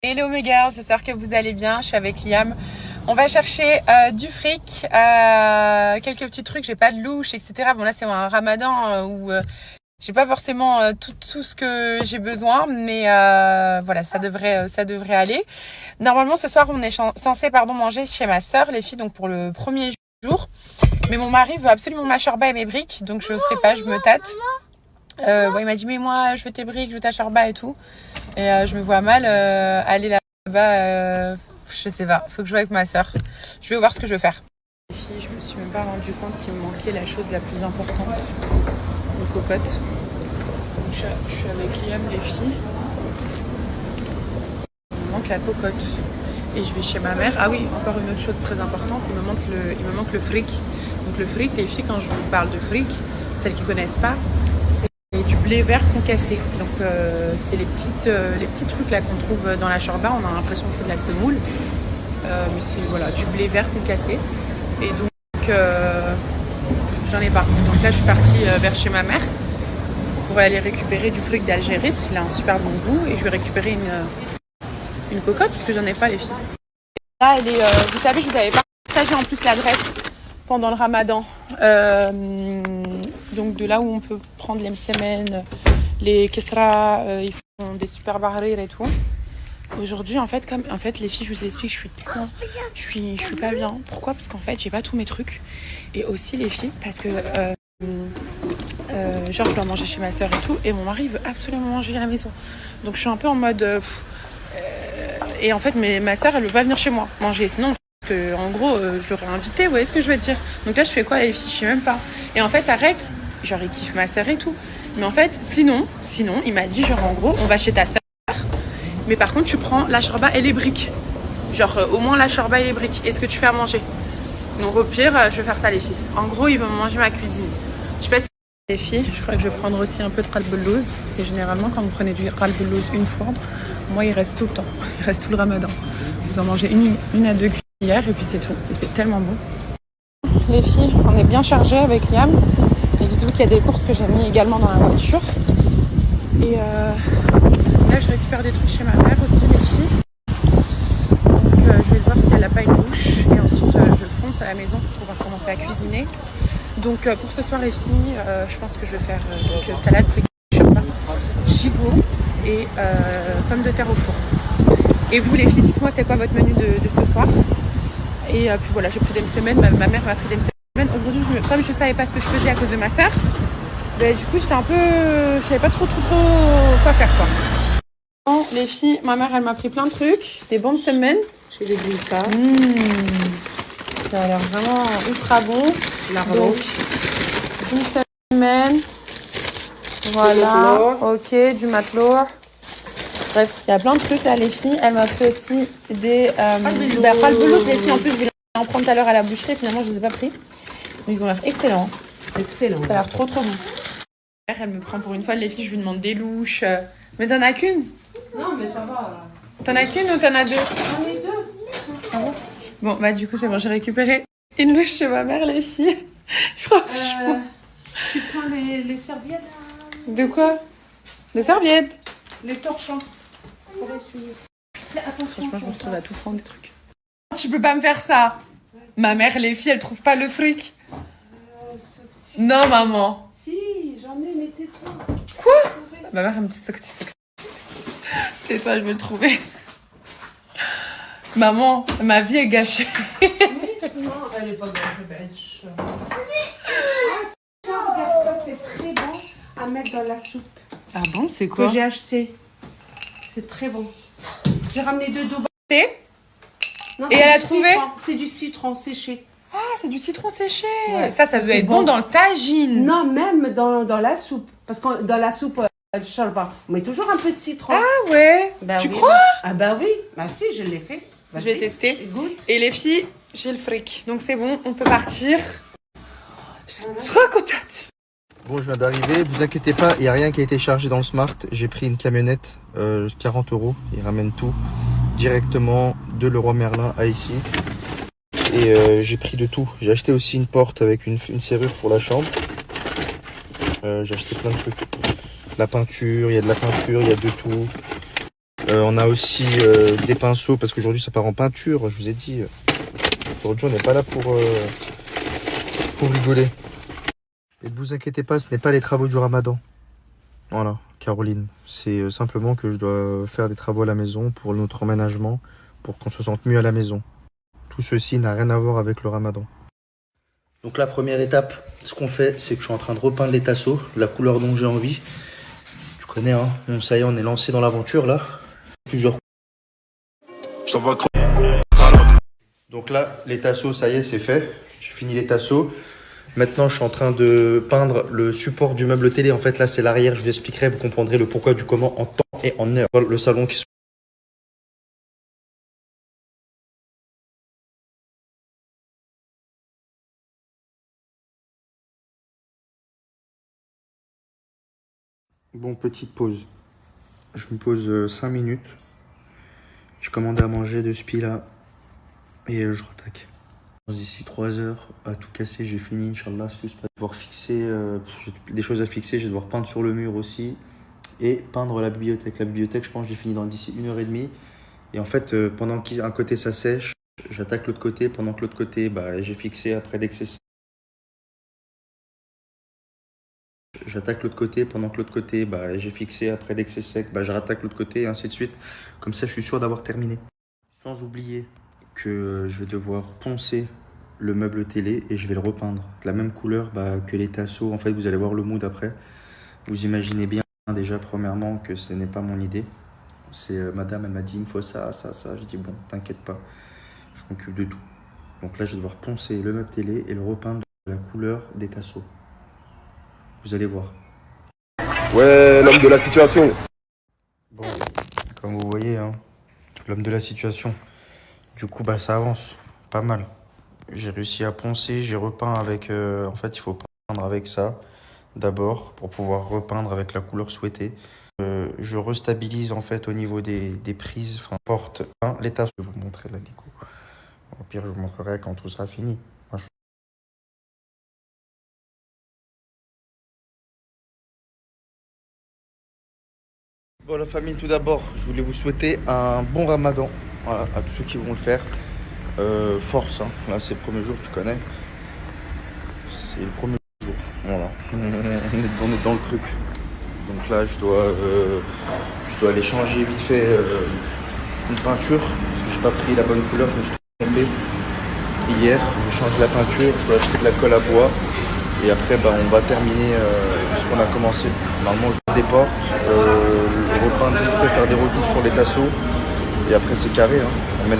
Hello mes gars, j'espère que vous allez bien, je suis avec Liam. On va chercher du fric, quelques petits trucs, j'ai pas de louche, etc. Bon là c'est un ramadan où j'ai pas forcément tout ce que j'ai besoin, mais voilà, ça devrait aller. Normalement ce soir on est censé manger chez ma sœur, les filles, donc pour le premier jour. Mais mon mari veut absolument ma shorba et mes briques, donc je sais pas, je me tâte. Bon, il m'a dit mais moi je veux tes briques, je veux ta shorba et tout. Et je me vois mal aller là-bas, je sais pas, faut que je joue avec ma soeur. Je vais voir ce que je veux faire. Les filles, je me suis même pas rendu compte qu'il me manquait la chose la plus importante, une cocotte. Donc, je suis avec Liam, les filles. Il me manque la cocotte. Et je vais chez ma mère. Ah oui, encore une autre chose très importante, il me manque le fric. Donc le fric, les filles, quand je vous parle de fric, celles qui connaissent pas, c'est du blé vert concassé. Donc c'est les petits trucs là qu'on trouve dans la shorba. On a l'impression que c'est de la semoule, mais c'est voilà du blé vert concassé. Et donc j'en ai pas. Donc là je suis partie vers chez ma mère pour aller récupérer du fric d'Algérie parce qu'il a un super bon goût, et je vais récupérer une cocotte parce que j'en ai pas, les filles. Là elle est, vous savez, je vous avais partagé en plus l'adresse pendant le ramadan, donc de là où on peut prendre les msemen, les kesra, ils font des super barrir et tout. Aujourd'hui en fait, les filles, je vous explique, je suis pas bien. Pourquoi? Parce qu'en fait j'ai pas tous mes trucs, et aussi les filles parce que genre je dois manger chez ma soeur et tout, et mon mari veut absolument manger à la maison, donc je suis un peu en mode et en fait ma soeur elle veut pas venir chez moi manger, sinon que, en gros je l'aurais invité, vous voyez ce que je veux dire. Donc là je fais quoi, les filles? Je sais même pas. Et en fait Arek, genre il kiffe ma soeur et tout, mais en fait sinon il m'a dit genre en gros on va chez ta soeur, mais par contre tu prends la shorba et les briques, genre au moins la shorba et les briques, et ce que tu fais à manger. Donc au pire je vais faire ça, les filles. En gros il veut manger ma cuisine. Je sais pas si les filles, je crois que je vais prendre aussi un peu de ralbelouz, et généralement quand vous prenez du ralbelouz une fois, moi il reste tout le temps, il reste tout le ramadan. Vous en mangez une à deux cuillères et puis c'est tout. Et c'est tellement bon. Les filles, on est bien chargés avec Liam. Et dites-vous qu'il y a des courses que j'ai mis également dans la voiture. Et là, je récupère des trucs chez ma mère aussi, les filles. Donc je vais voir si elle n'a pas une bouche. Et ensuite, je fonce à la maison pour pouvoir commencer à cuisiner. Donc pour ce soir, les filles, je pense que je vais faire salade, gigot et pommes de terre au four. Et vous, les filles, dites-moi c'est quoi votre menu de ce soir. Et puis voilà, j'ai pris des semaines, ma mère m'a pris des semaines. Aujourd'hui, comme je savais pas ce que je faisais à cause de ma soeur, ben, du coup j'étais un peu, je savais pas trop quoi faire, quoi. Bon, les filles, ma mère elle m'a pris plein de trucs, des bonnes semaines. Chez les Glinka. Ça a l'air vraiment ultra bon. La donc une semaine, voilà, ok, du matelot. Bref, il y a plein de trucs là, les filles. Elle m'a pris aussi des ralbelouz, les filles. En plus, je vais en prendre tout à l'heure à la boucherie. Finalement, je ne les ai pas pris. Mais ils ont l'air excellents. Excellent. Ça a l'air trop bon. Elle me prend pour une fois, les filles. Je lui demande des louches. Mais t'en as qu'une? Non, mais ça va. T'en as qu'une ou t'en as deux? J'en ai deux. Ah bon, bah du coup, c'est bon. J'ai récupéré une louche chez ma mère, les filles. Franchement. Tu prends les serviettes? De quoi? Des serviettes? Les torchons. Pour essuyer. Franchement, je me retrouve à tout prendre des trucs. Tu peux pas me faire ça. Ma mère, les filles, elles trouvent pas le fric. Non, maman. Si, j'en ai, mais tais-toi. Quoi? Ma mère, elle me dit socti. Tais-toi, je vais le trouver. Maman, ma vie est gâchée. Oui, sinon, elle est pas gâchée. Tiens, regarde, ça, c'est très bon à mettre dans la soupe. Ah bon, c'est quoi? Que j'ai acheté. C'est très bon. J'ai ramené deux doubles. Non, et elle a trouvé? C'est du citron séché. Ah, c'est du citron séché. Ouais, ça doit être bon dans le tagine. Non, même dans la soupe. Parce que dans la soupe de shorba, on met toujours un peu de citron. Ah ouais. Ben tu oui. crois? Ah bah oui. Bah si, je l'ai fait. Je vais tester. Goûte. Et les filles, j'ai le fric. Donc c'est bon, on peut partir. Sois contente. Bon, je viens d'arriver, vous inquiétez pas, il n'y a rien qui a été chargé dans le Smart. J'ai pris une camionnette, 40 €, ils ramènent tout directement de Leroy Merlin à ici. Et j'ai pris de tout. J'ai acheté aussi une porte avec une serrure pour la chambre. J'ai acheté plein de trucs. La peinture, il y a de la peinture, il y a de tout. On a aussi des pinceaux parce qu'aujourd'hui ça part en peinture, je vous ai dit. Aujourd'hui on n'est pas là pour rigoler. Et ne vous inquiétez pas, ce n'est pas les travaux du ramadan. Voilà, Caroline. C'est simplement que je dois faire des travaux à la maison pour notre emménagement, pour qu'on se sente mieux à la maison. Tout ceci n'a rien à voir avec le ramadan. Donc la première étape, ce qu'on fait, c'est que je suis en train de repeindre les tasseaux, la couleur dont j'ai envie. Tu connais, hein? Bon, ça y est, on est lancé dans l'aventure là. Plusieurs. Je t'envoie. Donc là, les tasseaux, ça y est, c'est fait. J'ai fini les tasseaux. Maintenant, je suis en train de peindre le support du meuble télé. En fait, là, c'est l'arrière. Je vous expliquerai, vous comprendrez le pourquoi du comment en temps et en heure. Le salon qui se... Bon, petite pause. Je me pose 5 minutes. J'ai commandé à manger de spi là. Et je rattaque. D'ici 3 heures, à tout casser, j'ai fini, Inch'Allah, c'est tout prêt. Je vais devoir fixer, j'ai des choses à fixer, je vais devoir peindre sur le mur aussi. Et peindre la bibliothèque. La bibliothèque, je pense que j'ai fini d'ici 1h30. Et en fait, pendant qu'un côté ça sèche, j'attaque l'autre côté. Pendant que l'autre côté, bah, j'ai fixé après dès que c'est sec. J'attaque l'autre côté. Pendant que l'autre côté, bah, j'ai fixé après dès que c'est sec, bah, je rattaque l'autre côté et ainsi de suite. Comme ça, je suis sûr d'avoir terminé. Sans oublier que je vais devoir poncer le meuble télé et je vais le repeindre de la même couleur que les tasseaux. En fait, vous allez voir le mood après. Vous imaginez bien déjà premièrement que ce n'est pas mon idée. C'est madame, elle m'a dit il me faut ça, ça, ça. J'ai dit bon, t'inquiète pas, je m'occupe de tout. Donc là, je vais devoir poncer le meuble télé et le repeindre de la couleur des tasseaux. Vous allez voir. Ouais, l'homme de la situation. Bon, comme vous voyez, hein, l'homme de la situation. Du coup, bah ça avance, pas mal. J'ai réussi à poncer, j'ai repeint avec... en fait, il faut peindre avec ça, d'abord, pour pouvoir repeindre avec la couleur souhaitée. Je restabilise, en fait, au niveau des prises, enfin, porte 1, les tasseaux. Je vais vous montrer la déco. Au pire, je vous montrerai quand tout sera fini. Moi, Bon, la famille, tout d'abord, je voulais vous souhaiter un bon ramadan. Voilà, à tous ceux qui vont le faire. Force, hein. Là, c'est le premier jour, tu connais. C'est le premier jour. Voilà. On est dans le truc. Donc là, je dois aller changer vite fait une peinture. Parce que j'ai pas pris la bonne couleur, je me suis trompé. Hier, je change la peinture, je dois acheter de la colle à bois. Et après, bah, on va terminer ce qu'on a commencé. Normalement, je déporte, repeindre vite fait, faire des retouches sur les tasseaux. Et après, c'est carré. Hein. On met